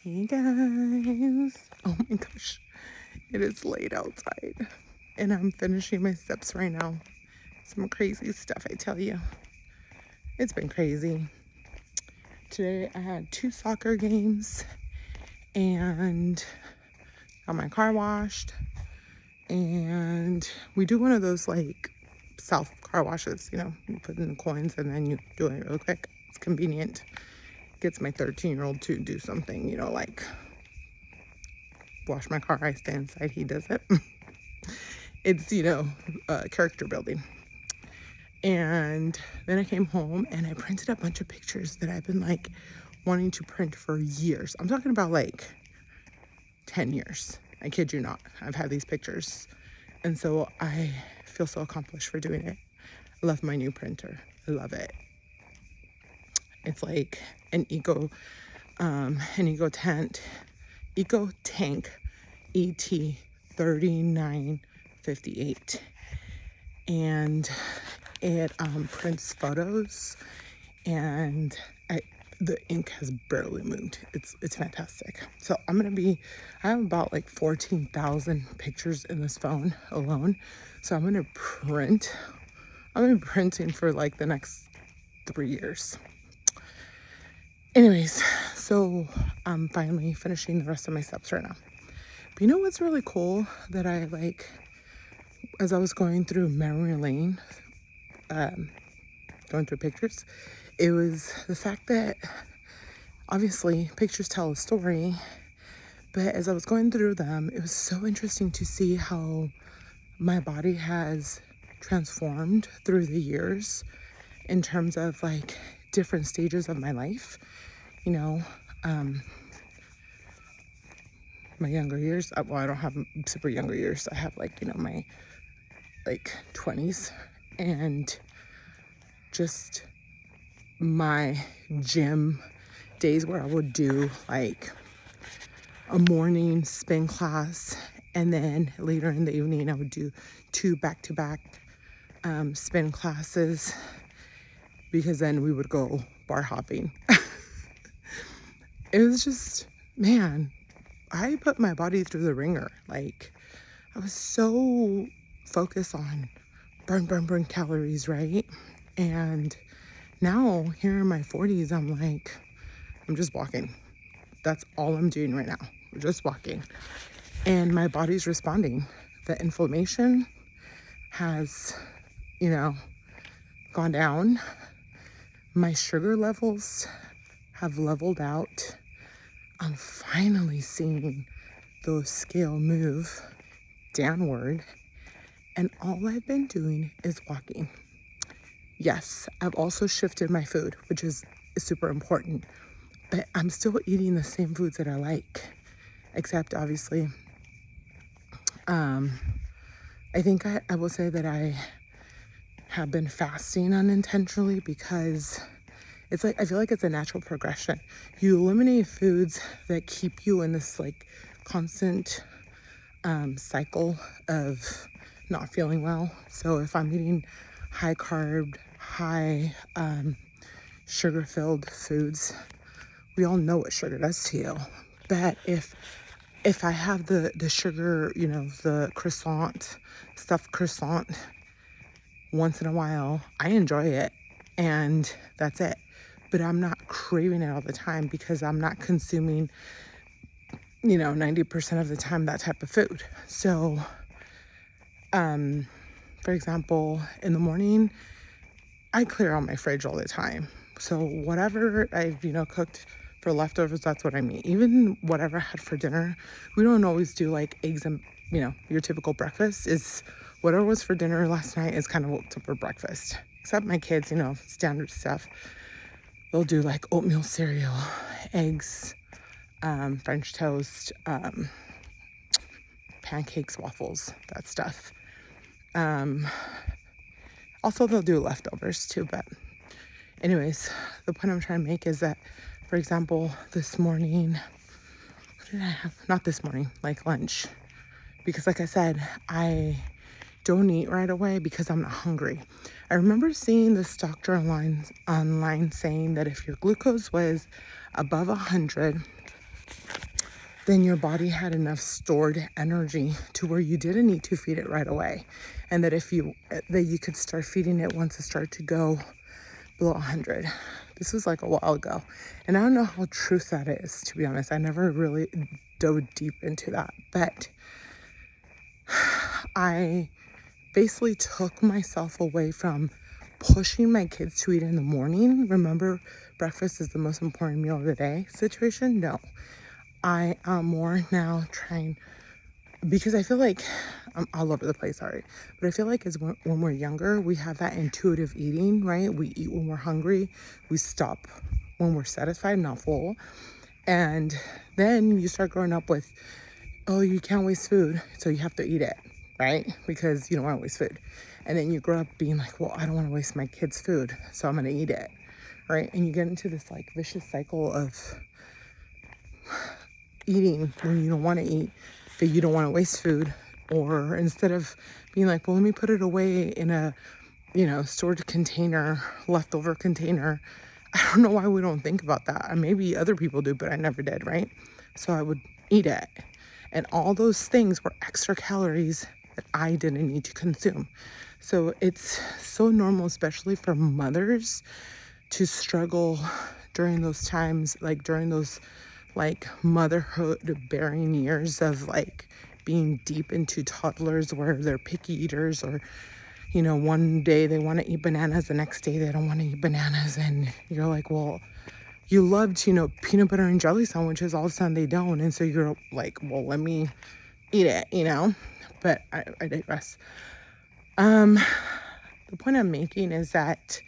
Hey guys. Oh my gosh. It is late outside and I'm finishing my steps right now. Some crazy stuff, I tell you. It's been crazy. Today I had 2 soccer games and got my car washed, and we do one of those like self car washes, you put in the coins and then you do it real quick. It's convenient. Gets my 13-year-old to do something, like wash my car. I stay inside, he does it. It's, character building. And then I came home and I printed a bunch of pictures that I've been like wanting to print for years. I'm talking about like 10 years. I kid you not. I've had these pictures. And so I feel so accomplished for doing it. I love my new printer. I love it. It's like an EcoTank ET3958. And it prints photos, and the ink has barely moved. It's fantastic. So I have about like 14,000 pictures in this phone alone. So I'm be printing for like the next 3 years. Anyways, so I'm finally finishing the rest of my steps right now. But you know what's really cool that I like, as I was going through memory lane, going through pictures, it was the fact that obviously pictures tell a story, but as I was going through them, it was so interesting to see how my body has transformed through the years in terms of like different stages of my life. My younger years, well, I don't have super younger years. I have like, my like 20s, and just my gym days where I would do like a morning spin class, and then later in the evening I would do 2 back-to-back spin classes, because then we would go bar hopping. It was just, man, I put my body through the ringer. Like, I was so focused on burn calories, right? And now here in my 40s, I'm just walking. That's all I'm doing right now. Just walking. And my body's responding. The inflammation has, gone down. My sugar levels have leveled out. I'm finally seeing those scale move downward. And all I've been doing is walking. Yes, I've also shifted my food, which is super important. But I'm still eating the same foods that I like. Except obviously, I think I will say that I have been fasting unintentionally, because it's like, I feel like it's a natural progression. You eliminate foods that keep you in this like constant cycle of not feeling well. So if I'm eating high carb, high sugar filled foods, we all know what sugar does to you. But if I have the sugar, the stuffed croissant once in a while, I enjoy it, and that's it. But I'm not craving it all the time, because I'm not consuming, 90% of the time that type of food. So, for example, in the morning, I clear out my fridge all the time. So whatever I've, cooked for leftovers, that's what I mean. Even whatever I had for dinner, we don't always do like eggs and, your typical breakfast. Is whatever was for dinner last night is kind of what's for breakfast. Except my kids, standard stuff. They'll do like oatmeal cereal, eggs, French toast, pancakes, waffles, that stuff. Also, they'll do leftovers too, but anyways, the point I'm trying to make is that, for example, this morning, what did I have? Not this morning, like lunch. Because like I said, I don't eat right away because I'm not hungry. I remember seeing this doctor online saying that if your glucose was above 100, then your body had enough stored energy to where you didn't need to feed it right away. And that that you could start feeding it once it started to go below 100. This was like a while ago. And I don't know how truth that is, to be honest. I never really dove deep into that. But I basically took myself away from pushing my kids to eat in the morning. Remember, breakfast is the most important meal of the day situation? No. I am more now trying, because I feel like I'm all over the place, sorry. But I feel like when we're younger, we have that intuitive eating, right? We eat when we're hungry. We stop when we're satisfied, not full. And then you start growing up with, oh, you can't waste food, so you have to eat it, right? Because you don't want to waste food. And then you grow up being like, well, I don't want to waste my kids' food, so I'm going to eat it, right? And you get into this like vicious cycle of eating when you don't want to eat, but you don't want to waste food. Or instead of being like, well, let me put it away in a, stored container, leftover container. I don't know why we don't think about that. Maybe other people do, but I never did, right? So I would eat it. And all those things were extra calories that I didn't need to consume. So it's so normal, especially for mothers, to struggle during those times, like during those like motherhood bearing years of like being deep into toddlers where they're picky eaters, or one day they want to eat bananas, the next day they don't want to eat bananas, and you're like, well, you loved peanut butter and jelly sandwiches, all of a sudden they don't, and so you're like, well, let me eat it, but I digress. The point I'm making is that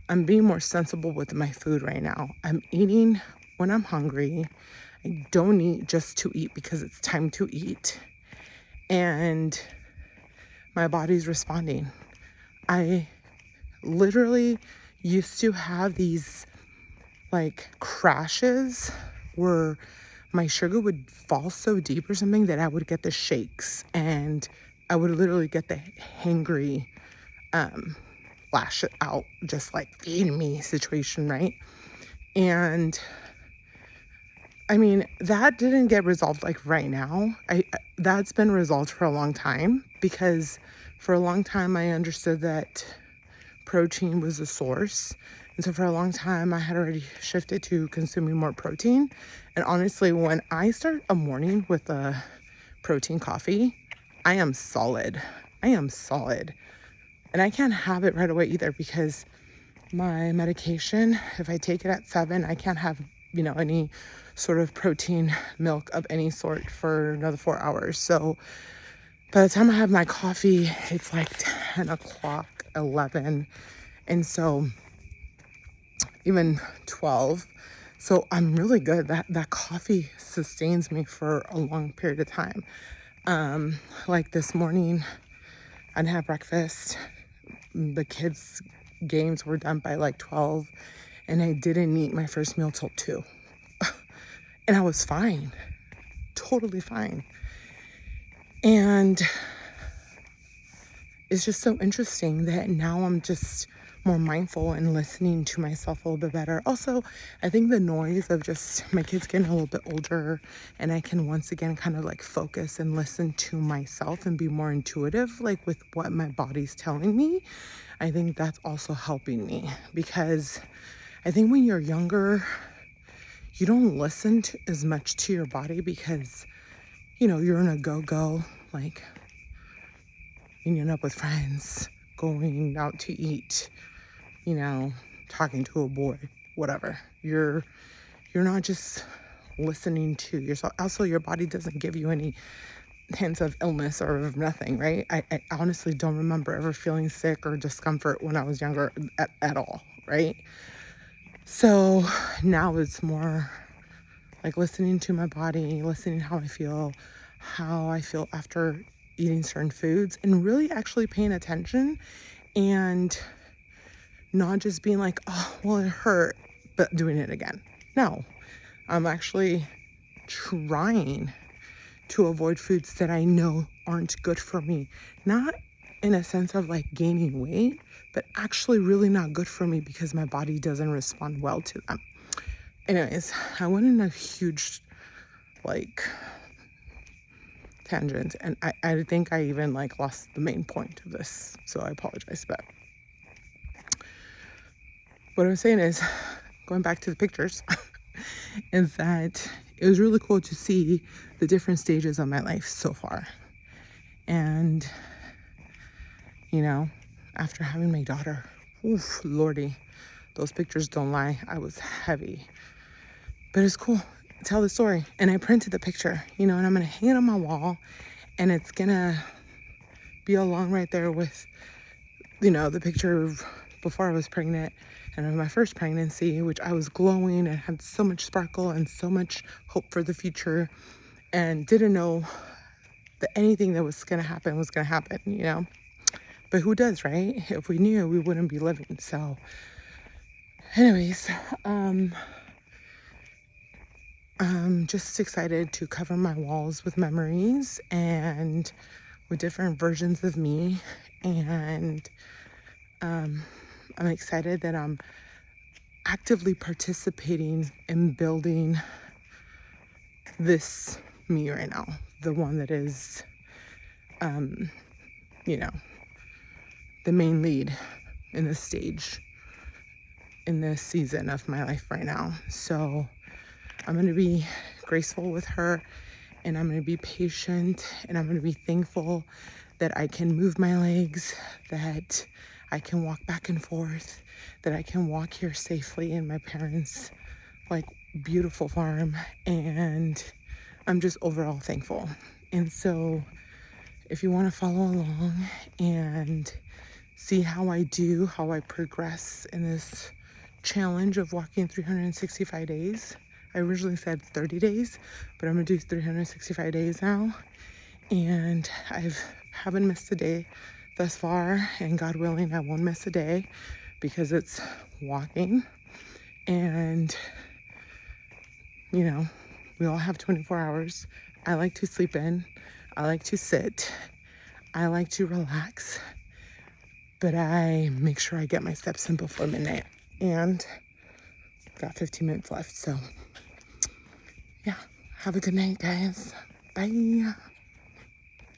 I'm being more sensible with my food right now. I'm eating when I'm hungry. I don't eat just to eat because it's time to eat. And my body's responding. I literally used to have these like crashes where my sugar would fall so deep or something that I would get the shakes, and I would literally get the hangry, lash it out, just like feed me situation, right? And I mean, that didn't get resolved like right now. That's been resolved for a long time, because for a long time I understood that protein was the source. And so for a long time I had already shifted to consuming more protein. And honestly, when I start a morning with a protein coffee, I am solid. And I can't have it right away either, because my medication, if I take it at 7, I can't have, any sort of protein milk of any sort for another 4 hours. So by the time I have my coffee, it's like 10 o'clock, 11. And so even 12. So I'm really good. That coffee sustains me for a long period of time. Like this morning, I didn't have breakfast. The kids' games were done by like 12, and I didn't eat my first meal till 2. And I was fine, totally fine. And it's just so interesting that now I'm just more mindful and listening to myself a little bit better. Also, I think the noise of just my kids getting a little bit older, and I can once again kind of like focus and listen to myself and be more intuitive, like with what my body's telling me. I think that's also helping me, because I think when you're younger, you don't listen to as much to your body, because you're in a go, like meeting up with friends, going out to eat, talking to a boy, whatever. You're not just listening to yourself. Also, your body doesn't give you any hints of illness or of nothing, right? I honestly don't remember ever feeling sick or discomfort when I was younger at all, right? So now it's more like listening to my body, listening how I feel after eating certain foods, and really actually paying attention, and not just being like, oh, well, it hurt, but doing it again. No, I'm actually trying to avoid foods that I know aren't good for me. Not in a sense of like gaining weight, but actually really not good for me, because my body doesn't respond well to them. Anyways, I went in a huge like tangents, and I think I even like lost the main point of this, so I apologize. But what I'm saying is, going back to the pictures, is that it was really cool to see the different stages of my life so far. And, you know, after having my daughter, oof, Lordy, those pictures don't lie. I was heavy. But it's cool. Tell the story. And I printed the picture, you know, and I'm going to hang it on my wall. And it's going to be along right there with, you know, the picture of before I was pregnant and of my first pregnancy, which I was glowing and had so much sparkle and so much hope for the future, and didn't know that anything that was going to happen was going to happen, you know. But who does, right? If we knew, we wouldn't be living. So anyways, I'm just excited to cover my walls with memories and with different versions of me. And I'm excited that I'm actively participating in building this me right now, the one that is, you know, the main lead in this stage, in this season of my life right now. So I'm going to be graceful with her, and I'm going to be patient, and I'm going to be thankful that I can move my legs, that I can walk back and forth, that I can walk here safely in my parents' like beautiful farm. And I'm just overall thankful. And so if you want to follow along and see how I do, how I progress in this challenge of walking 365 days. I originally said 30 days, but I'm gonna do 365 days now. And haven't missed a day thus far, and God willing, I won't miss a day because it's walking. And, you know, we all have 24 hours. I like to sleep in, I like to sit, I like to relax, but I make sure I get my steps in before midnight. And got 15 minutes left, so yeah, have a good night, guys. Bye.